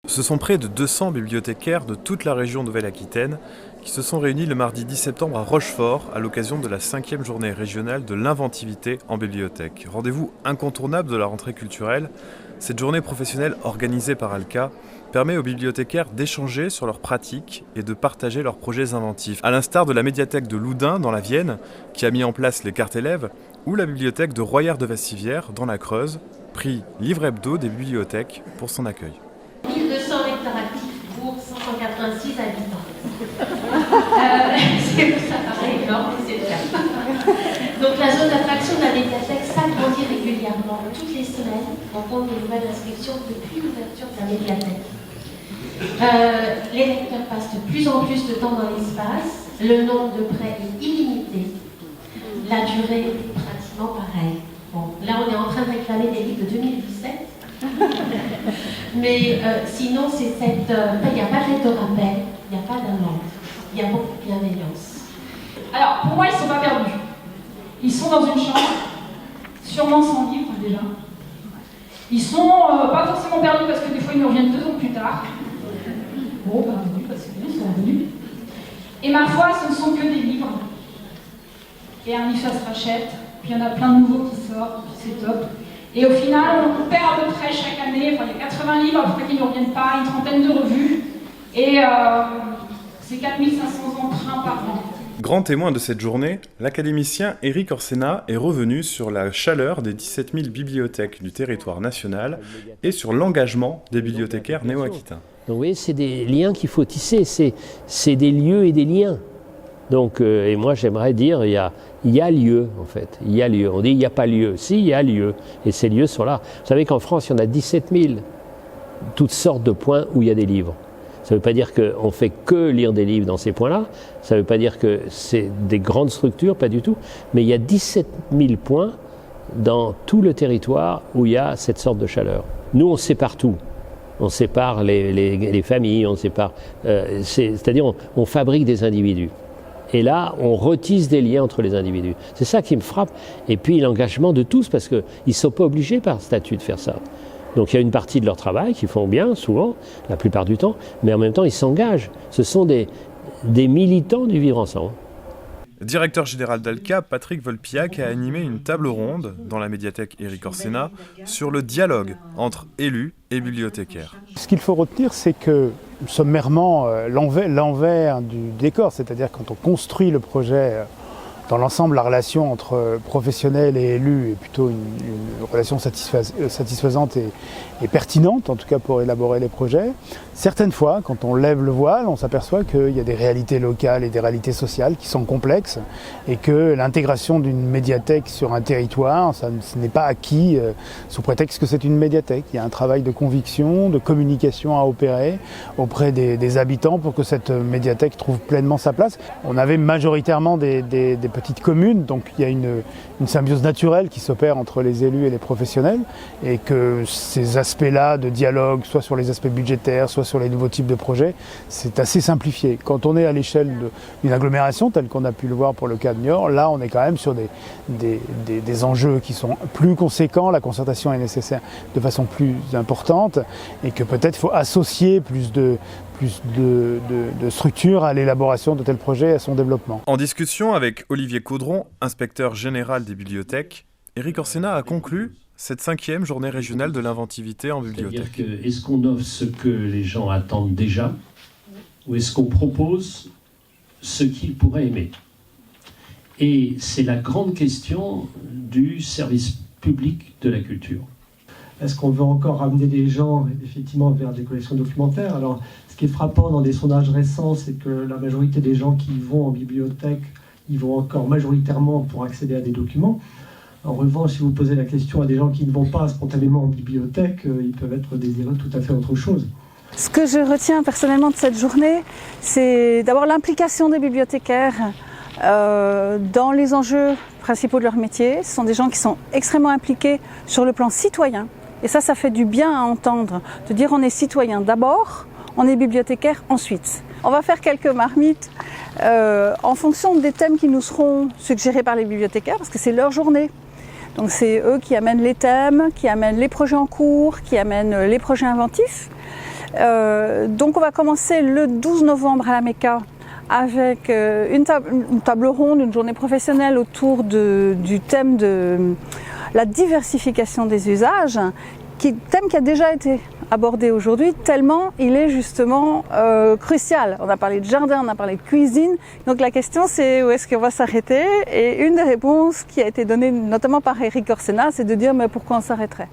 Ce sont près de 200 bibliothécaires de toute la région Nouvelle-Aquitaine qui se sont réunis le mardi 10 septembre à Rochefort à l'occasion de la 5e journée régionale de l'inventivité en bibliothèque. Rendez-vous incontournable de la rentrée culturelle, cette journée professionnelle organisée par Alka permet aux bibliothécaires d'échanger sur leurs pratiques et de partager leurs projets inventifs. À l'instar de la médiathèque de Loudun dans la Vienne, qui a mis en place les cartes élèves, ou la bibliothèque de Royères de Vassivière dans la Creuse, prix Livre Hebdo des bibliothèques pour son accueil. 1200 lecteurs actifs pour 586 habitants. Ça paraît énorme, mais c'est le cas. Donc la zone d'attraction de la médiathèque s'agrandit régulièrement toutes les semaines en compte de nouvelles inscriptions depuis l'ouverture de la médiathèque. Les lecteurs passent de plus en plus de temps dans l'espace, le nombre de prêts est illimité, la durée est pratiquement pareille. Bon, là on est en train de réclamer des livres de 2017. Mais sinon, c'est cette. Il n'y a pas de lecteur-rappel, il n'y a pas d'amende, il y a beaucoup de bienveillance. Alors, pour moi, ils ne sont pas perdus. Ils sont dans une chambre, sûrement sans livre déjà. Ils sont pas forcément perdus parce que des fois, ils nous reviennent 2 ans plus tard. Bon, ben oui, c'est bien, ils sont revenus. Et ma foi, ce ne sont que des livres. Et un livre, ça se rachète, puis il y en a plein de nouveaux qui sortent, puis c'est top. Et au final, on perd à peu près chaque année, il y a 80 livres, après qu'ils ne reviennent pas, une trentaine de revues, et c'est 4500 emprunts par an. Grand témoin de cette journée, l'académicien Éric Orsena est revenu sur la chaleur des 17 000 bibliothèques du territoire national et sur l'engagement des bibliothécaires néo-aquitains. Donc vous voyez, c'est des liens qu'il faut tisser, c'est des lieux et des liens. Donc, et moi j'aimerais dire, il y a lieu en fait, il y a lieu. On dit il n'y a pas lieu, si, il y a lieu, et ces lieux sont là. Vous savez qu'en France, il y en a 17 000, toutes sortes de points où il y a des livres. Ça ne veut pas dire qu'on ne fait que lire des livres dans ces points-là, ça ne veut pas dire que c'est des grandes structures, pas du tout, mais il y a 17 000 points dans tout le territoire où il y a cette sorte de chaleur. Nous, on sépare tout. On sépare les familles, on sépare, c'est-à-dire on fabrique des individus. Et là, on retisse des liens entre les individus. C'est ça qui me frappe. Et puis l'engagement de tous, parce qu'ils ne sont pas obligés par statut de faire ça. Donc il y a une partie de leur travail qu'ils font bien, souvent, la plupart du temps, mais en même temps, ils s'engagent. Ce sont des militants du vivre ensemble. Le directeur général d'Alka, Patrick Volpiac, a animé une table ronde dans la médiathèque Éric Orsena sur le dialogue entre élus et bibliothécaires. Ce qu'il faut retenir, c'est que sommairement, l'envers du décor, c'est-à-dire quand on construit le projet dans l'ensemble, la relation entre professionnels et élus est plutôt une relation satisfaisante et pertinente, en tout cas pour élaborer les projets. Certaines fois, quand on lève le voile, on s'aperçoit qu'il y a des réalités locales et des réalités sociales qui sont complexes et que l'intégration d'une médiathèque sur un territoire, ce n'est pas acquis sous prétexte que c'est une médiathèque. Il y a un travail de conviction, de communication à opérer auprès des habitants pour que cette médiathèque trouve pleinement sa place. On avait majoritairement des petites communes, donc il y a une symbiose naturelle qui s'opère entre les élus et les professionnels et que ces aspects-là de dialogue, soit sur les aspects budgétaires, soit sur les nouveaux types de projets, c'est assez simplifié. Quand on est à l'échelle d'une agglomération, telle qu'on a pu le voir pour le cas de Niort, là on est quand même sur des enjeux qui sont plus conséquents, la concertation est nécessaire de façon plus importante et que peut-être il faut associer plus de structures à l'élaboration de tels projets et à son développement. En discussion avec Olivier Caudron, inspecteur général des bibliothèques, Éric Orsena a conclu cette 5e journée régionale de l'inventivité en bibliothèque. C'est-à-dire que, est-ce qu'on offre ce que les gens attendent déjà ou est-ce qu'on propose ce qu'ils pourraient aimer? Et c'est la grande question du service public de la culture. Est-ce qu'on veut encore ramener les gens effectivement vers des collections documentaires? Alors, ce qui est frappant dans des sondages récents, c'est que la majorité des gens qui vont en bibliothèque, ils vont encore majoritairement pour accéder à des documents. En revanche, si vous posez la question à des gens qui ne vont pas spontanément en bibliothèque, ils peuvent être désireux tout à fait autre chose. Ce que je retiens personnellement de cette journée, c'est d'abord l'implication des bibliothécaires dans les enjeux principaux de leur métier. Ce sont des gens qui sont extrêmement impliqués sur le plan citoyen. Et ça fait du bien à entendre, de dire on est citoyen d'abord, on est bibliothécaire ensuite. On va faire quelques marmites en fonction des thèmes qui nous seront suggérés par les bibliothécaires, parce que c'est leur journée. Donc c'est eux qui amènent les thèmes, qui amènent les projets en cours, qui amènent les projets inventifs. Donc on va commencer le 12 novembre à la Mecca avec une table ronde, une journée professionnelle autour du thème de la diversification des usages, thème qui a déjà été abordé aujourd'hui, tellement il est justement crucial. On a parlé de jardin, on a parlé de cuisine, donc la question c'est où est-ce qu'on va s'arrêter, et une des réponses qui a été donnée notamment par Eric Orsena, c'est de dire mais pourquoi on s'arrêterait ?